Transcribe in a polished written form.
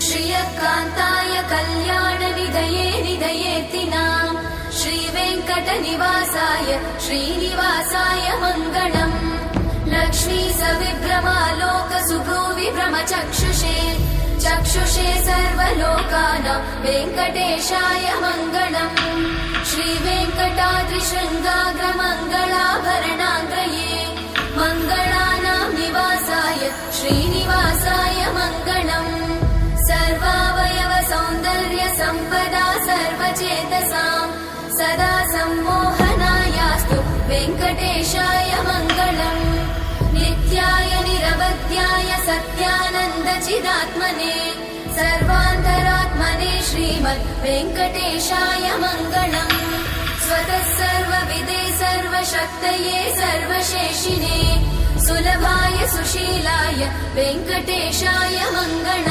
श्रियकान्ताय कल्याणनिधये निधयेऽर्थिनाम् श्रीवेङ्कटनिवासाय श्रीनिवासाय मङ्गलम् लक्ष्मी सविभ्रमालोकसुभ्रूविभ्रमचक्षुषे चक्षुषे सर्वलोकानां वेङ्कटेशाय मङ्गलम् श्रीवेङ्कटाद्रिशृङ्गाग्रमङ्गलाभरणाङ्ग्रये मङ्गलानां निवासाय श्रीनिवासाय मङ्गलम् सर्वावयव सौन्दर्य सम्पदा सर्वचेतसां सदा सम्मोहनायास्तु वेङ्कटेशाय मङ्गलम् नित्याय निरवध्याय सत्यानन्दचिदात्मने सर्वान्तरात्मने श्रीमद् वेङ्कटेशाय मङ्गलम् स्वतः सर्वविदे सर्वशक्तये सर्वशेषिने सुलभाय सुशीलाय वेङ्कटेशाय मङ्गलम्।